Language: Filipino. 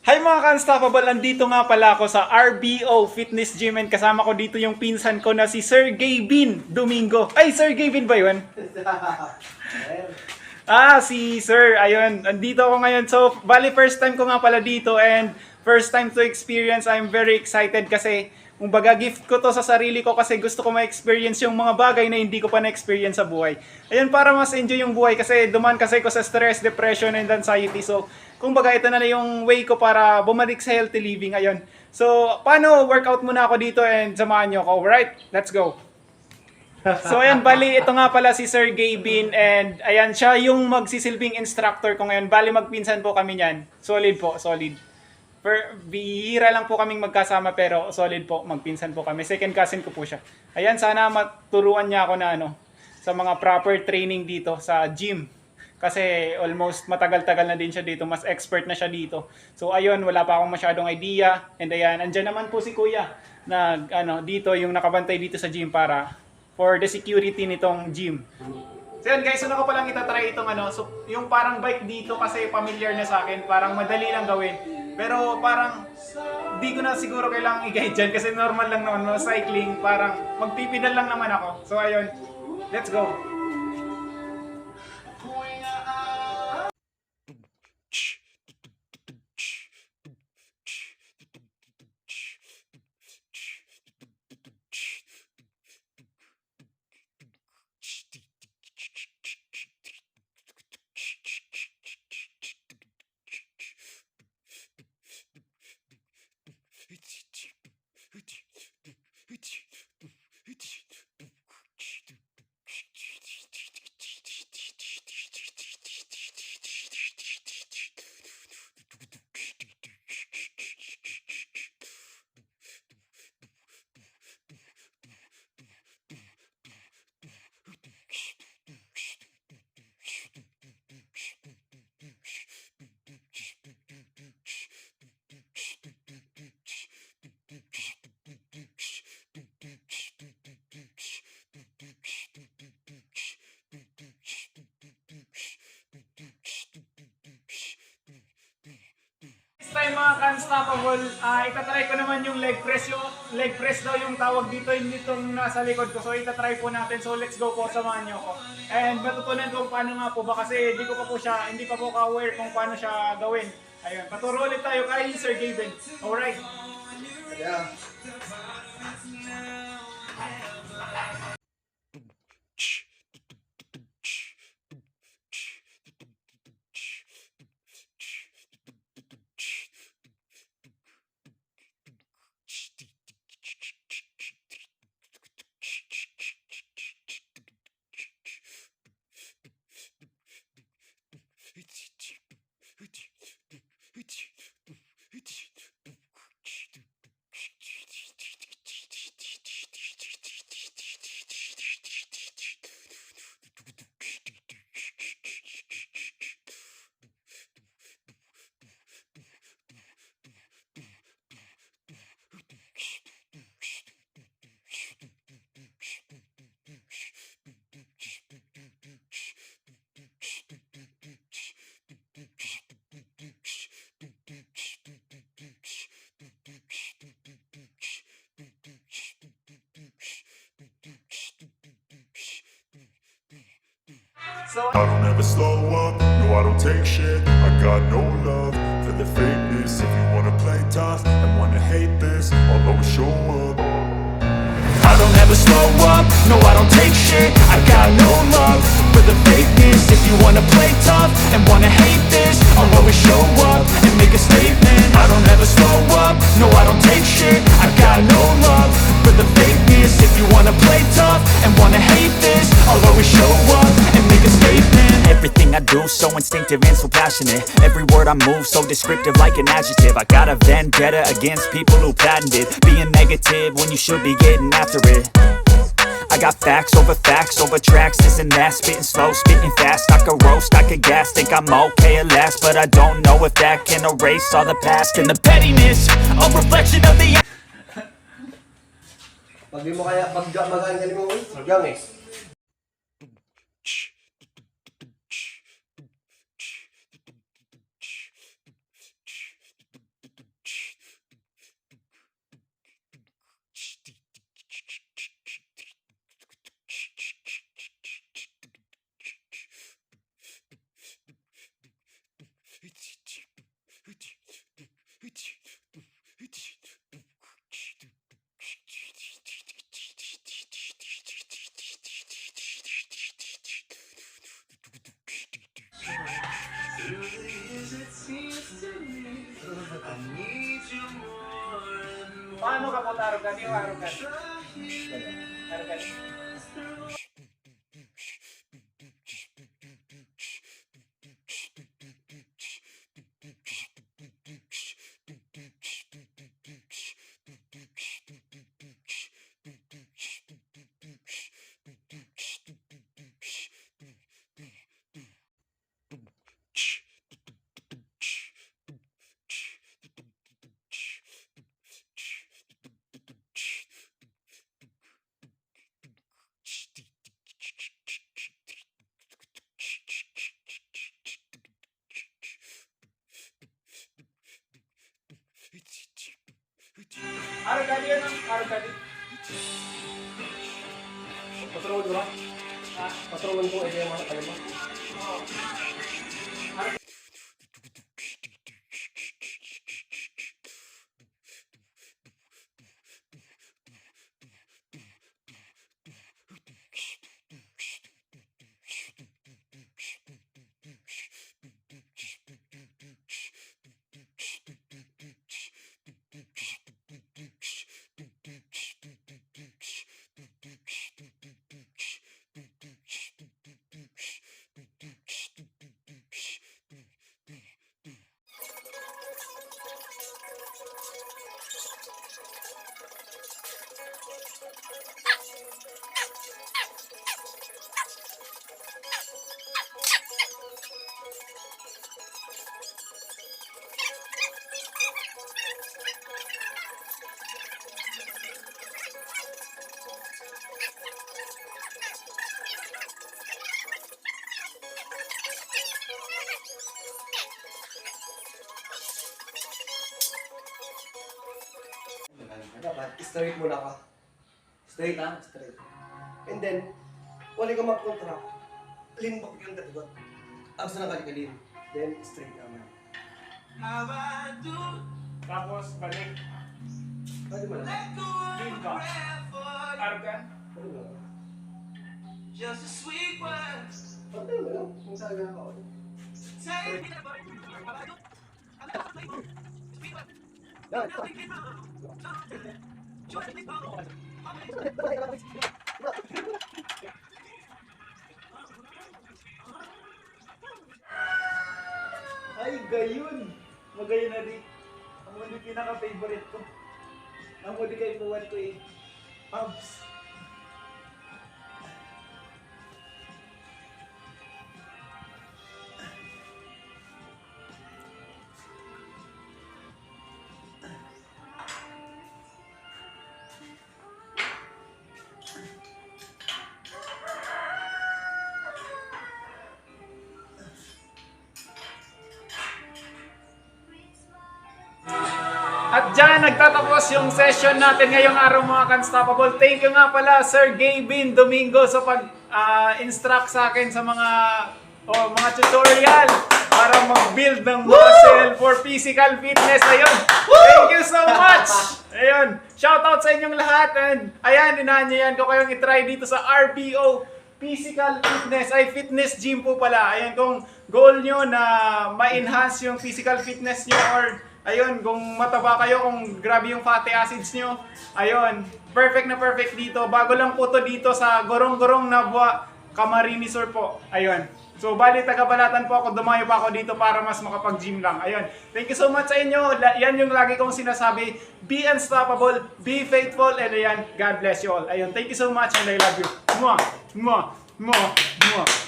Hi mga ka-unstoppable! Nandito nga pala ako sa RBO Fitness Gym and kasama ko dito yung pinsan ko na si Sir Gavin Domingo. Ay, Sir Gavin ba yun? Si Sir. Ayun, nandito ako ngayon. So, bali first time ko nga pala dito and first time to experience. I'm very excited kasi kumbaga gift ko to sa sarili ko kasi gusto ko ma-experience yung mga bagay na hindi ko pa na-experience sa buhay. Ayun, para mas enjoy yung buhay kasi duman kasi ko sa stress, depression, and anxiety. So, kumbaga ito na yung way ko para bumalik sa healthy living. Ayun. So, paano workout muna ako dito and samahan nyo ako. Alright, let's go. So ayan, bali ito nga pala si Sir Gavin and ayan siya yung magsisilbing instructor ko ngayon. Bali magpinsan po kami niyan. Solid po, solid. Bihira lang po kaming magkasama pero solid po, magpinsan po kami. Second cousin ko po siya. Ayan, sana maturuan niya ako na sa mga proper training dito sa gym. Kasi almost matagal-tagal na din siya dito, mas expert na siya dito. So ayun, wala pa akong masyadong idea. And ayan, andyan naman po si Kuya na dito yung nakabantay dito sa gym para for the security nitong gym. So yun guys, una ko palang itatry itong so yung parang bike dito kasi familiar na sa akin, parang madali lang gawin. Pero parang di ko na siguro kailangang i-guide dyan kasi normal lang naman, cycling, parang magpipidal lang naman ako. So ayun, let's go! Time mga ka-unstoppable, itatry ko naman yung leg press. Yung leg press daw yung tawag dito, yung ditong nasa likod ko. So itatry po natin. So let's go po, samahan nyo ako. And matutunan ko paano nga po ba kasi hindi pa po ka-aware kung paano siya gawin. Ayun, paturo ulit tayo kay Sir Gavin. Alright. Yeah. I don't ever slow up, no I don't take shit. I got no love for the fakeness. If you wanna play tough and wanna hate this, I'll always show up. I don't ever slow up, no I don't take shit. I got no love for the fakeness. If you wanna play tough and wanna hate this, I'll always show up and make a statement. I don't ever slow up, no I don't take shit. I got no love for the fakeness. If you wanna play tough and wanna hate this, I'll always show up and make a statement. Everything I do so instinctive and so passionate. Every word I move so descriptive like an adjective. I got a vendetta against people who patented being negative when you should be getting after it. I got facts over tracks, this and that. Spitting slow, spitting fast, I could roast, I could gas. Think I'm okay at last, but I don't know if that can erase all the past. And the pettiness, a reflection of the... Pag di mo kaya, pag magaling ka mo, gang eh. Paano ka po tarugan? Yung arugan? Arugan? Arugan yun ang arugan. Patrol ko ba? Ha? Patrolon ko ay mga kalima. Dapat straight muna ka. Straight ha? Straight. And then, wala ka mag-contra. Lean back yung katigot. Abs na kalikalin. Then, straight naman. Tapos balik. Pwede mo lang. Lean ka. Arugan. Pwede mo lang. Just a sweet word. Pwede mo lang. Kung saan ka ako. Take me Yan. Ay, gayon! Magayon na di. Ang muli pinaka-favorite ko. Ang muli kay buwan ko eh. Abs. At dyan, nagtatapos yung session natin ngayong araw mga Unstoppable. Thank you nga pala Sir Gavin Domingo sa pag-instruct sa akin sa mga tutorial para mag-build ng muscle for physical fitness. Ayun, thank you so much! Ayun, shoutout sa inyong lahat. And ayan, inaanyayan ko kayong itry dito sa RPO Physical Fitness, ay fitness gym po pala. Ayan, kung goal nyo na ma-enhance yung physical fitness nyo or ayun, kung mataba kayo, kung grabe yung fatty acids nyo, ayun, perfect na perfect dito. Bago lang po to dito sa Gorong-Gorong Nabwa, Camarines Sur po. Ayun. So, bali, taga-Balatan po ako. Dumayo pa ako dito para mas makapag-gym lang. Ayun. Thank you so much sa inyo. Yan yung lagi kong sinasabi. Be unstoppable, be faithful, and ayan, God bless you all. Ayun. Thank you so much and I love you. Mwah! Mwah! Mwah! Mwah!